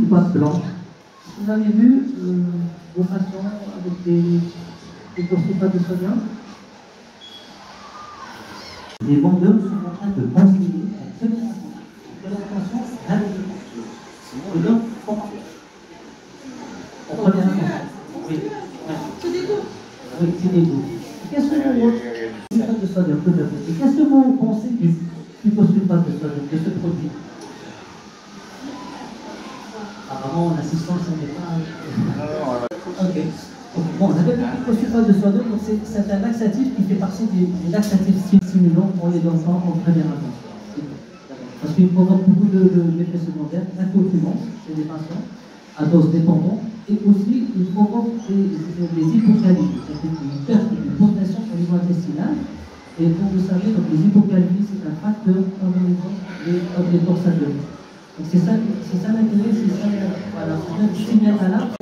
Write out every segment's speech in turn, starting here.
boîtes blanches. Vous avez vu vos patients avec des sulfates de sodium? Les vendeurs sont en train de conseiller en première attention à la donc, en première attention. Oui, c'est des goûts. Oui, c'est des goûts. Qu'est-ce que vous sulfate de sodium, tout à fait. Et qu'est-ce que vous pensez du sulfate de sodium, de ce produit? Apparemment, l'assistance n'est pas. Ok. Bon, on avait le sulfate de sodium, donc c'est un laxatif qui fait partie des laxatifs stimulants pour les enfants en première attention. Parce qu'il provoque beaucoup d'effets secondaires, incompliments chez les patients, à dose dépendante, et aussi il provoque des hypocalémies, c'est-à-dire une perte de potassium au niveau intestinal. Et comme vous savez, donc, les hypocalémies, c'est un facteur favorisant les torsades. Donc c'est ça l'intérêt, c'est ça, voilà, c'est un signal d'alarme.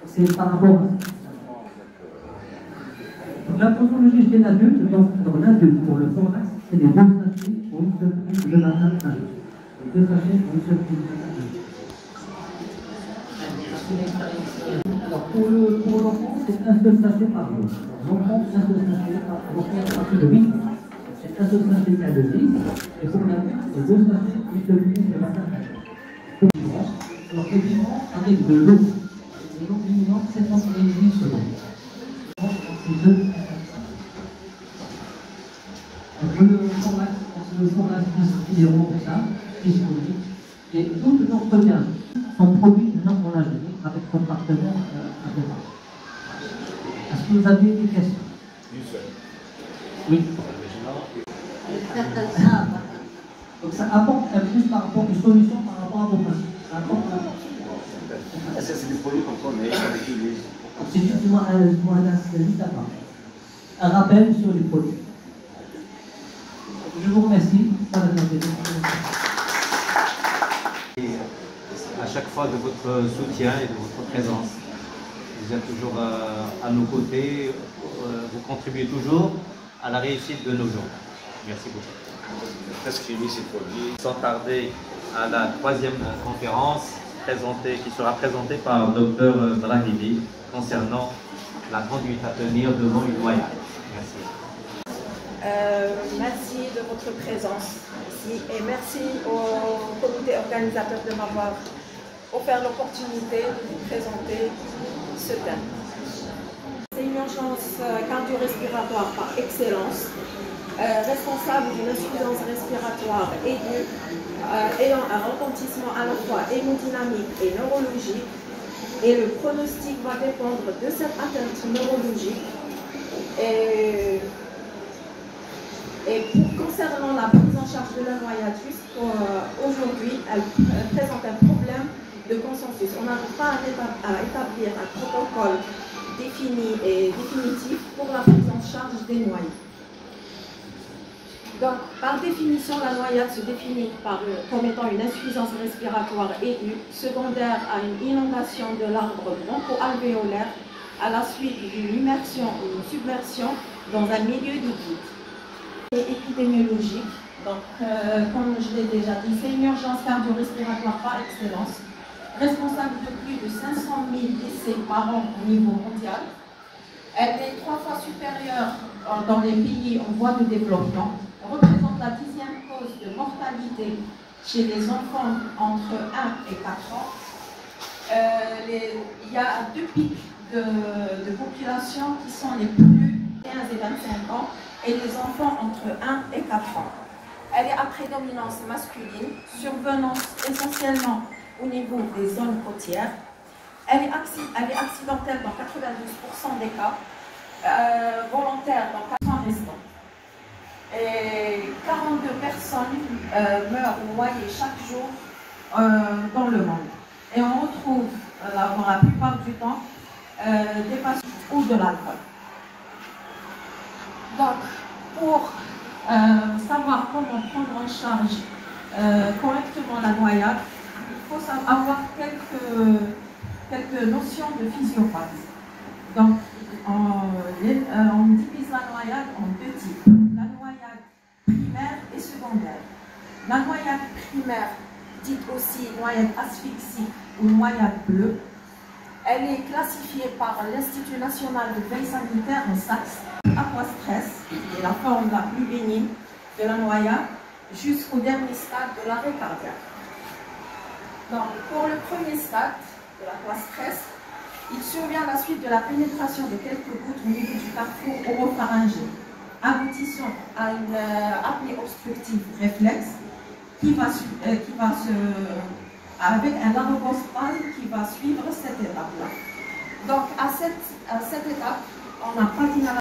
C'est par rapport à donc, la posologie chez l'adulte, donc dans l'adulte, pour le thorax, c'est les deux sachets pour une seule prise de matin à jour. Les deux sachets pour une seule prise de matin à jour. Alors pour l'enfant, c'est un seul sachet par jour. L'enfant, un seul sachet par jour. À partir de 8 ans. C'est un seul sachet qu'à 2 livres, et pour l'adulte, c'est deux sachets pour une seule prise de matin à jour. Alors le vivant avec de l'eau. Et l'eau vivante, 700 ml secondes. C'est deux. Le thorax inspirant pour ça, disponible. Et toutes nos regards sont produits maintenant pour la journée avec votre partenaire à demain. Est-ce que vous avez des questions? Oui. Donc ça apporte un plus par rapport à une solution par rapport à vos patients. Est-ce que c'est des produits qu'on connaît, qu'on utilise? C'est justement un rappel sur les produits. Je vous remercie. Et à chaque fois de votre soutien et de votre présence. Vous êtes toujours à nos côtés, vous contribuez toujours à la réussite de nos jours. Merci beaucoup. Prescrivez ces produits. Sans tarder à la 3e conférence qui sera présentée par Dr Brahimi concernant la conduite à tenir devant une noyade. Merci. Merci de votre présence ici et merci au comité organisateur de m'avoir offert l'opportunité de vous présenter ce thème. C'est une urgence cardio-respiratoire par excellence, responsable d'une insuffisance respiratoire aiguë, ayant un retentissement à la fois hémodynamique et neurologique, et le pronostic va dépendre de cette atteinte neurologique. Et concernant la prise en charge de la noyade, aujourd'hui, elle présente un problème de consensus. On n'arrive pas à établir un protocole défini et définitif pour la prise en charge des noyades. Donc, par définition, la noyade se définit comme étant une insuffisance respiratoire aiguë, secondaire à une inondation de l'arbre broncho-alvéolaire à la suite d'une immersion ou une submersion dans un milieu liquide. Épidémiologique, donc comme je l'ai déjà dit, c'est une urgence cardio-respiratoire par excellence, responsable de plus de 500 000 décès par an au niveau mondial. Elle est 3 fois supérieure dans les pays en voie de développement, représente la 10e cause de mortalité chez les enfants entre 1 et 4 ans. Il y a 2 pics de population qui sont les plus 15 et 25 ans, et les enfants entre 1 et 4 ans. Elle est à prédominance masculine, survenant essentiellement au niveau des zones côtières. Elle est accidentelle dans 92% des cas, volontaire dans 4% restants. Et 42 personnes meurent noyées chaque jour dans le monde. Et on retrouve, dans la plupart du temps, des patients ou de l'alcool. Donc, pour savoir comment prendre en charge correctement la noyade, il faut avoir quelques notions de physiopathie. Donc, on dit La noyade primaire, dite aussi noyade asphyxique ou noyade bleue, elle est classifiée par l'Institut national de veille sanitaire en SACS, aquastress, qui est la forme la plus bénigne de la noyade, jusqu'au dernier stade de l'arrêt cardiaque. Donc, pour le premier stade de l'aquastress, il survient à la suite de la pénétration de quelques gouttes au niveau du carrefour oropharyngé, aboutissant à une apnée obstructive réflexe avec un laryngospaasme qui va suivre cette étape-là. Donc, à cette étape, on n'a pas d'inhalation.